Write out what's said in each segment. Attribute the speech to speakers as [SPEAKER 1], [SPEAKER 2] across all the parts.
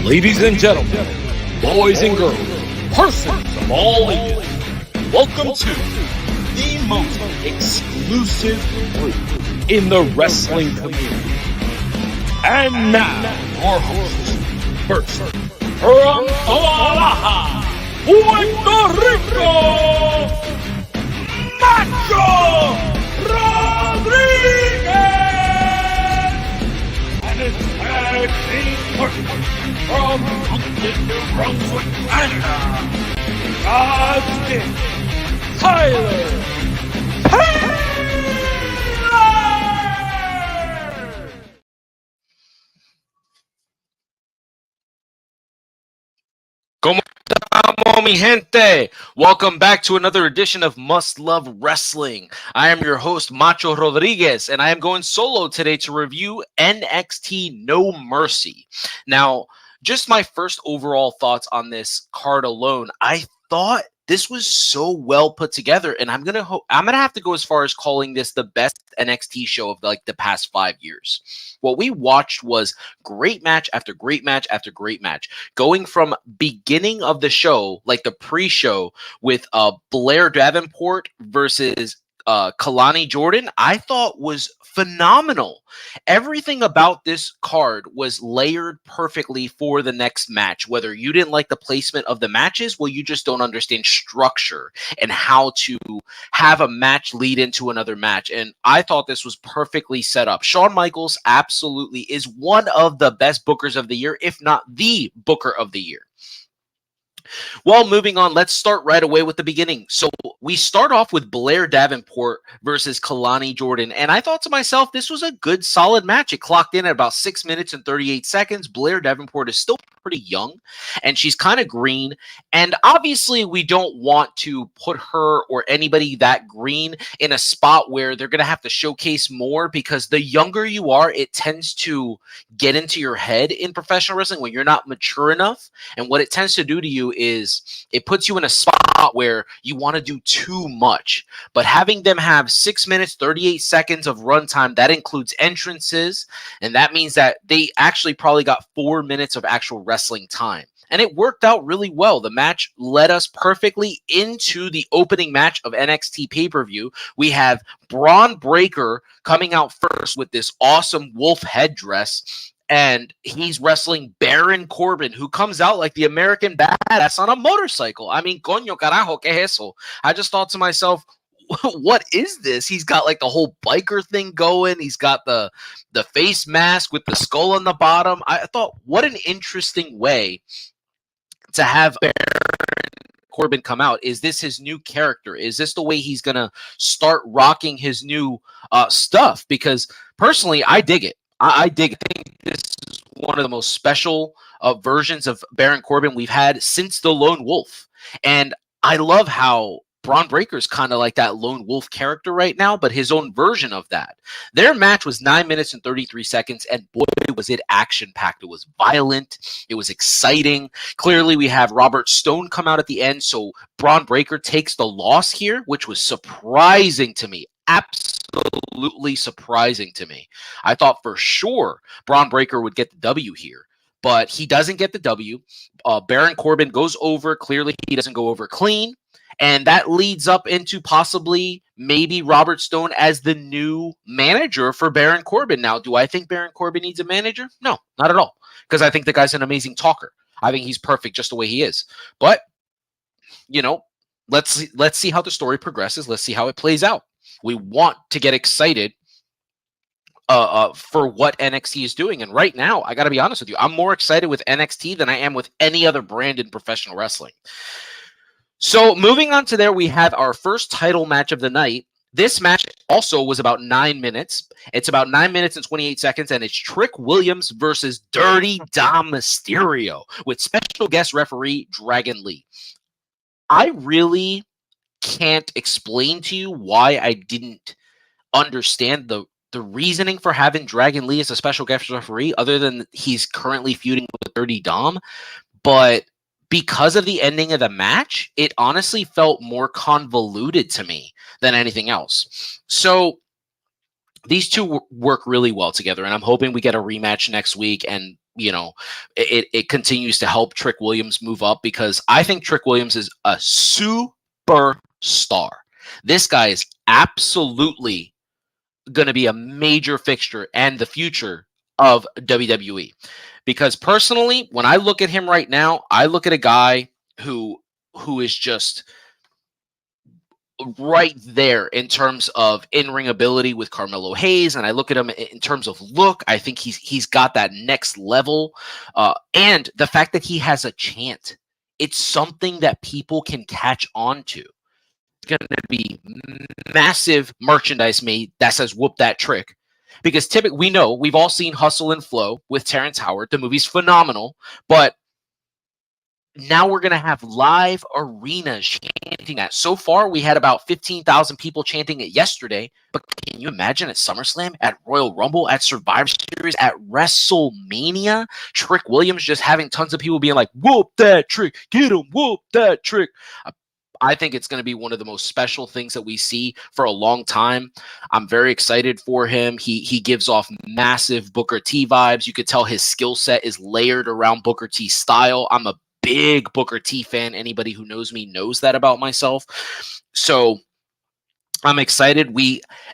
[SPEAKER 1] Ladies and gentlemen, boys and girls, persons of all ages, welcome to the most exclusive group in the wrestling community. And now, your hosts, first, from Guadalajara, Puerto Rico, Macho Rodriguez! And his tag team partner from New Brunswick, Canada, God's King, Tyler Taylor! ¿Cómo estamos, mi gente? Welcome back to another edition of Must Love Wrestling. I am your host, Macho Rodriguez, and I am going solo today to review NXT No Mercy. Now, just my first overall thoughts on this card alone, I thought this was so well put together, and I'm gonna have to go as far as calling this the best NXT show of like the past 5 years. What we watched was great match after great match after great match, going from beginning of the show, like the pre-show with Blair Davenport versus Kalani Jordan, I thought was phenomenal. Everything about this card was layered perfectly for the next match. Whether you didn't like the placement of the matches, well, you just don't understand structure and how to have a match lead into another match. And I thought this was perfectly set up. Shawn Michaels absolutely is one of the best bookers of the year, if not the booker of the year. Well, moving on, let's start right away with the beginning. So we start off with Blair Davenport versus Kalani Jordan. And I thought to myself, this was a good, solid match. It clocked in at about 6 minutes and 38 seconds. Blair Davenport is still pretty young, and she's kind of green. And obviously, we don't want to put her or anybody that green in a spot where they're going to have to showcase more, because the younger you are, it tends to get into your head in professional wrestling when you're not mature enough. And what it tends to do to you is it puts you in a spot where you want to do too much. But having them have 6 minutes, 38 seconds of runtime, that includes entrances, and that means that they actually probably got 4 minutes of actual wrestling time. And it worked out really well. The match led us perfectly into the opening match of NXT pay-per-view. We have Braun Breaker coming out first with this awesome wolf headdress, and he's wrestling Baron Corbin, who comes out like the American badass on a motorcycle. I mean, coño carajo, que es eso? I just thought to myself, what is this? He's got like the whole biker thing going. He's got the face mask with the skull on the bottom. I thought, what an interesting way to have Baron Corbin come out. Is this his new character? Is this the way he's going to start rocking his new stuff? Because personally, I dig it. I dig it. I think this is one of the most special versions of Baron Corbin we've had since the Lone Wolf. And I love how Braun Breaker's kind of like that lone wolf character right now, but his own version of that. Their match was 9 minutes and 33 seconds, and boy, was it action-packed. It was violent. It was exciting. Clearly, we have Robert Stone come out at the end, so Braun Breaker takes the loss here, which was surprising to me. Absolutely surprising to me. I thought for sure Braun Breaker would get the W here, but he doesn't get the W. Baron Corbin goes over. Clearly, he doesn't go over clean. And that leads up into possibly maybe Robert Stone as the new manager for Baron Corbin. Now, do I think Baron Corbin needs a manager? No, not at all. Because I think the guy's an amazing talker. I think he's perfect just the way he is. But, you know, let's see how the story progresses. Let's see how it plays out. We want to get excited for what NXT is doing. And right now, I got to be honest with you, I'm more excited with NXT than I am with any other brand in professional wrestling. So moving on to there, we have our first title match of the night. This match also was about 9 minutes. It's about 9 minutes and 28 seconds, and it's Trick Williams versus Dirty Dom Mysterio with special guest referee Dragon Lee. I really can't explain to you why I didn't understand the reasoning for having Dragon Lee as a special guest referee, other than he's currently feuding with Dirty Dom. But because of the ending of the match, it honestly felt more convoluted to me than anything else. So these two work really well together, and I'm hoping we get a rematch next week, and it continues to help Trick Williams move up, because I think Trick Williams is a superstar. This guy is absolutely going to be a major fixture and the future of WWE. Because personally, when I look at him right now, I look at a guy who is just right there in terms of in-ring ability with Carmelo Hayes, and I look at him in terms of look. I think he's got that next level, and the fact that he has a chant, it's something that people can catch on to. It's going to be massive merchandise made that says "Whoop that trick," because typically we've all seen Hustle and Flow with Terrence Howard. The movie's phenomenal, but now we're going to have live arenas chanting that. So far, we had about 15,000 people chanting it yesterday. But can you imagine at SummerSlam, at Royal Rumble, at Survivor Series, at WrestleMania, Trick Williams just having tons of people being like, "Whoop that trick, get him, whoop that trick." I think it's going to be one of the most special things that we see for a long time. I'm very excited for him. He gives off massive Booker T vibes. You could tell his skill set is layered around Booker T's style. I'm a big Booker T fan. Anybody who knows me knows that about myself. So I'm excited.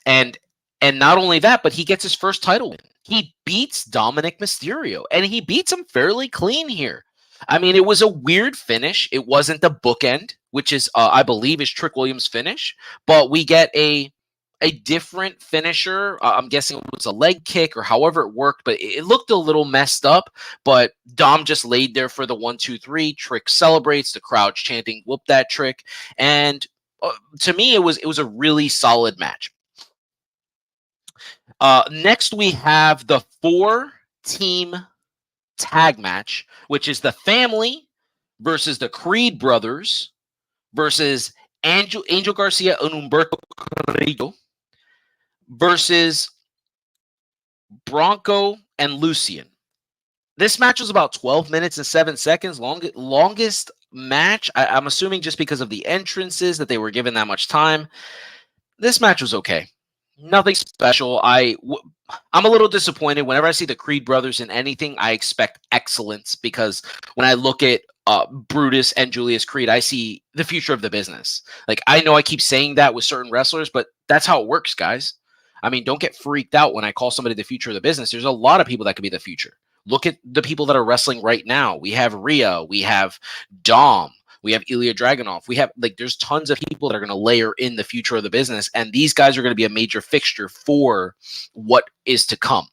[SPEAKER 1] And not only that, but he gets his first title win. He beats Dominic Mysterio, and he beats him fairly clean here. I mean, it was a weird finish. It wasn't the bookend, which is, I believe, is Trick Williams' finish, but we get a different finisher. I'm guessing it was a leg kick or however it worked, but it looked a little messed up. But Dom just laid there for the 1, 2, 3. Trick celebrates. The crowd's chanting, "Whoop that trick!" And to me, it was a really solid match. Next, we have the 4-team tag match, which is the Family versus the Creed brothers versus Angel Garcia and Humberto Carrillo versus Bronco and Lucien. This match was about 12 minutes and 7 seconds. Longest match. I'm assuming just because of the entrances that they were given that much time. This match was okay. Nothing special. I'm a little disappointed. Whenever I see the Creed brothers in anything, I expect excellence, because when I look at Brutus and Julius Creed, I see the future of the business. Like, I know I keep saying that with certain wrestlers, but that's how it works, guys. I mean, don't get freaked out when I call somebody the future of the business. There's a lot of people that could be the future. Look at the people that are wrestling right now. We have Rhea. We have Dom. We have Ilya Dragunov. We have, there's tons of people that are going to layer in the future of the business, and these guys are going to be a major fixture for what is to come.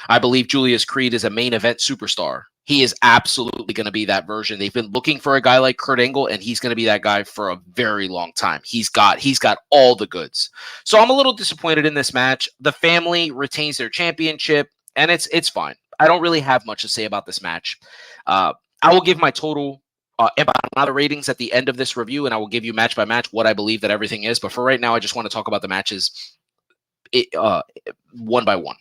[SPEAKER 1] I believe Julius Creed is a main event superstar. He is absolutely going to be that version. They've been looking for a guy like Kurt Angle, and he's going to be that guy for a very long time. He's got all the goods. So I'm a little disappointed in this match. The Family retains their championship, and it's fine. I don't really have much to say about this match. I will give my total other ratings at the end of this review, and I will give you match by match what I believe that everything is. But for right now, I just want to talk about the matches one by one.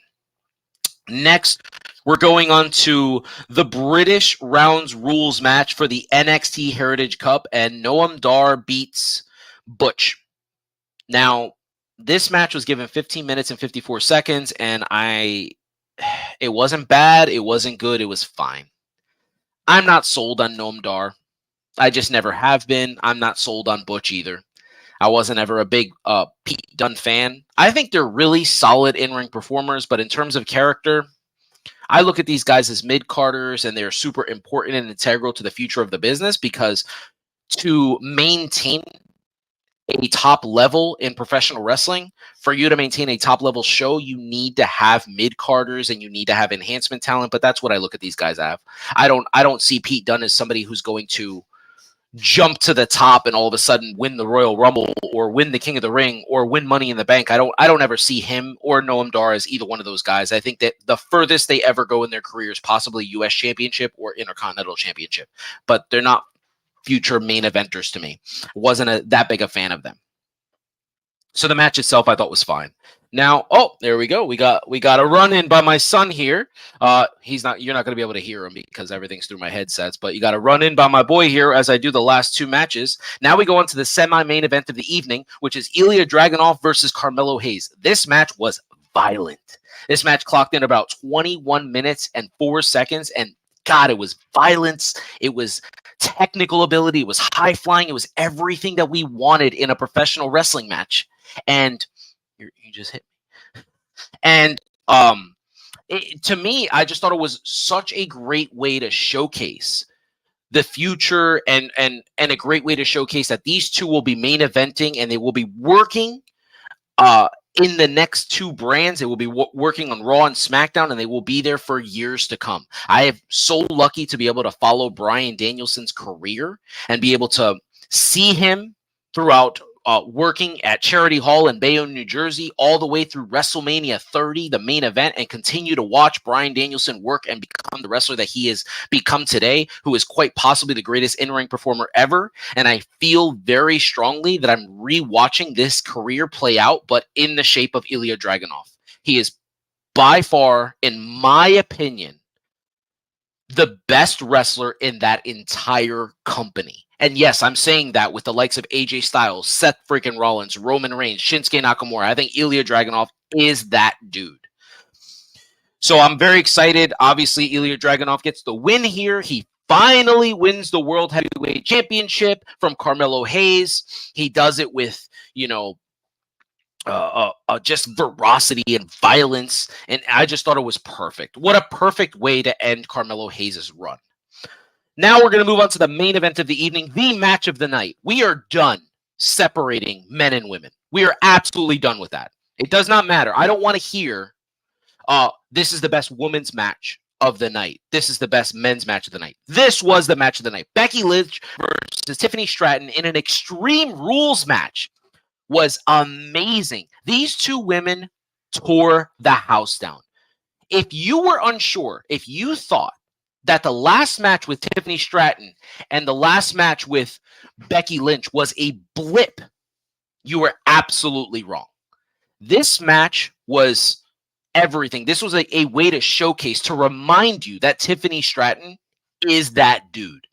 [SPEAKER 1] Next, we're going on to the British Rounds Rules match for the NXT Heritage Cup, and Noam Dar beats Butch. Now, this match was given 15 minutes and 54 seconds, and it wasn't bad, it wasn't good, it was fine. I'm not sold on Noam Dar. I just never have been. I'm not sold on Butch either. I wasn't ever a big Pete Dunne fan. I think they're really solid in-ring performers, but in terms of character, I look at these guys as mid-carders, and they're super important and integral to the future of the business, because to maintain a top level in professional wrestling, for you to maintain a top level show, you need to have mid-carders and you need to have enhancement talent. But that's what I look at these guys as. I don't see Pete Dunne as somebody who's going to jump to the top and all of a sudden win the Royal Rumble or win the King of the Ring or win Money in the Bank. I don't ever see him or Noam Dar as either one of those guys. I think that the furthest they ever go in their careers, possibly US Championship or Intercontinental Championship, but they're not future main eventers to me. Wasn't that big a fan of them. So the match itself I thought was fine. Now, there we go. We got a run in by my son here. You're not going to be able to hear him because everything's through my headsets, but you got a run in by my boy here as I do the last two matches. Now we go on to the semi-main event of the evening, which is Ilya Dragunov versus Carmelo Hayes. This match was violent. This match clocked in about 21 minutes and 4 seconds, and God, it was violence. It was technical ability. It was high flying. It was everything that we wanted in a professional wrestling match. And you just hit me. And to me, I just thought it was such a great way to showcase the future and a great way to showcase that these two will be main eventing and they will be working uh, in the next two brands. They will be working on Raw and SmackDown, and they will be there for years to come. I am so lucky to be able to follow Bryan Danielson's career and be able to see him throughout working at Charity Hall in Bayonne, New Jersey, all the way through WrestleMania 30, the main event, and continue to watch Bryan Danielson work and become the wrestler that he has become today, who is quite possibly the greatest in-ring performer ever. And I feel very strongly that I'm rewatching this career play out, but in the shape of Ilya Dragunov. He is by far, in my opinion, the best wrestler in that entire company. And yes, I'm saying that with the likes of AJ Styles, Seth freaking Rollins, Roman Reigns, Shinsuke Nakamura. I think Ilya Dragunov is that dude. So I'm very excited. Obviously, Ilya Dragunov gets the win here. He finally wins the World Heavyweight Championship from Carmelo Hayes. He does it with, just veracity and violence. And I just thought it was perfect. What a perfect way to end Carmelo Hayes' run. Now we're going to move on to the main event of the evening, the match of the night. We are done separating men and women. We are absolutely done with that. It does not matter. I don't want to hear, this is the best women's match of the night. This is the best men's match of the night. This was the match of the night. Becky Lynch versus Tiffany Stratton in an Extreme Rules match was amazing. These two women tore the house down. If you were unsure, if you thought that the last match with Tiffany Stratton and the last match with Becky Lynch was a blip, you were absolutely wrong. This match was everything. This was a way to showcase, to remind you that Tiffany Stratton is that dude.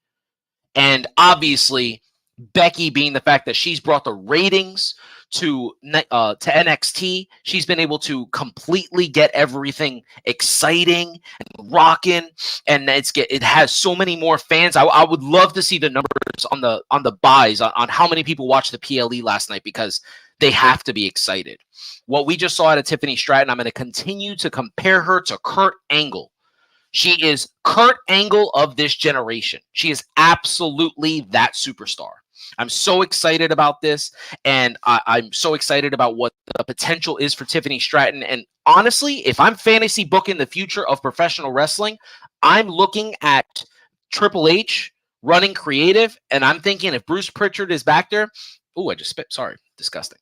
[SPEAKER 1] And obviously, Becky, being the fact that she's brought the ratings to NXT, she's been able to completely get everything exciting and rocking, and it has so many more fans. I would love to see the numbers on the buys on how many people watched the PLE last night, because they have to be excited. What we just saw out of Tiffany Stratton, I'm going to continue to compare her to Kurt Angle. She is Kurt Angle of this generation. She is absolutely that superstar. I'm so excited about this, and I'm so excited about what the potential is for Tiffany Stratton. And honestly, if I'm fantasy booking the future of professional wrestling, I'm looking at Triple H running creative, and I'm thinking if Bruce Pritchard is back there, I just spit. Sorry, disgusting.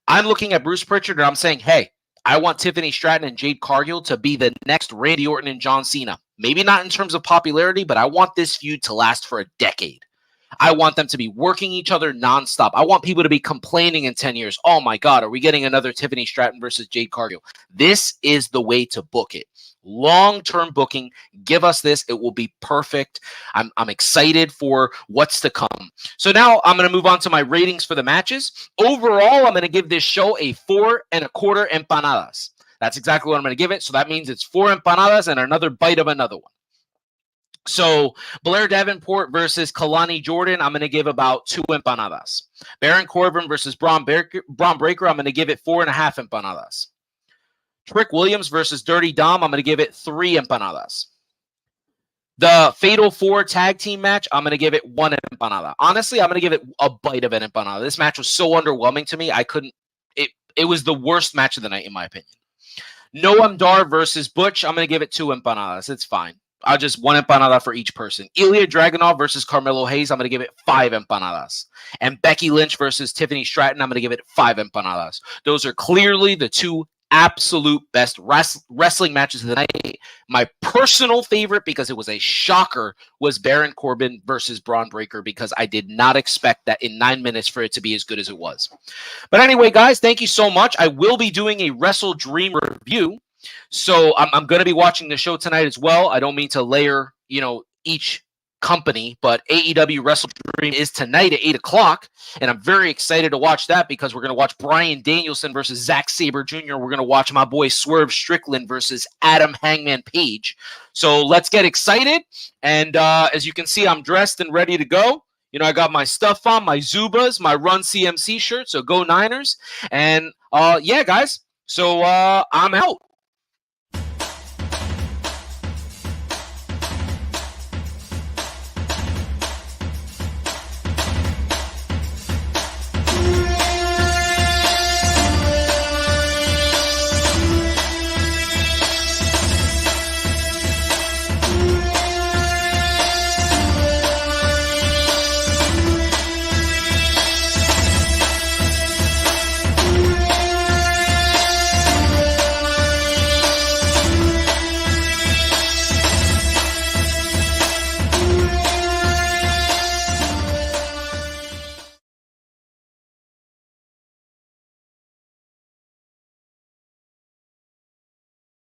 [SPEAKER 1] I'm looking at Bruce Pritchard, and I'm saying, hey, I want Tiffany Stratton and Jade Cargill to be the next Randy Orton and John Cena. Maybe not in terms of popularity, but I want this feud to last for a decade. I want them to be working each other nonstop. I want people to be complaining in 10 years. Oh my God, are we getting another Tiffany Stratton versus Jade Cargill? This is the way to book it. Long-term booking. Give us this. It will be perfect. I'm excited for what's to come. So now I'm going to move on to my ratings for the matches. Overall, I'm going to give this show a 4.25 empanadas. That's exactly what I'm going to give it. So that means it's 4 empanadas and another bite of another one. So Blair Davenport versus Kalani Jordan, I'm going to give about 2 empanadas. Baron Corbin versus Braun Breaker, I'm going to give it 4.5 empanadas. Trick Williams versus Dirty Dom, I'm going to give it 3 empanadas. The Fatal 4 tag team match, I'm going to give it 1 empanada. Honestly, I'm going to give it a bite of an empanada. This match was so underwhelming to me. It was the worst match of the night, in my opinion. Noam Dar versus Butch, I'm going to give it 2 empanadas. It's fine. I'll just 1 empanada for each person. Ilya Dragunov versus Carmelo Hayes, I'm going to give it 5 empanadas. And Becky Lynch versus Tiffany Stratton, I'm going to give it 5 empanadas. Those are clearly the 2 absolute best wrestling matches of the night. My personal favorite, because it was a shocker, was Baron Corbin versus Braun Breaker, because I did not expect that in 9 minutes for it to be as good as it was. But anyway, guys, thank you so much. I will be doing a Wrestle Dream review. So I'm going to be watching the show tonight as well. I don't mean to layer, each company, but AEW Wrestle Dream is tonight at 8 o'clock, and I'm very excited to watch that because we're going to watch Bryan Danielson versus Zack Sabre Jr. We're going to watch my boy Swerve Strickland versus Adam Hangman Page. So let's get excited, and as you can see, I'm dressed and ready to go. You know, I got my stuff on, my Zubas, my Run CMC shirt, so go Niners, and yeah, guys, so I'm out.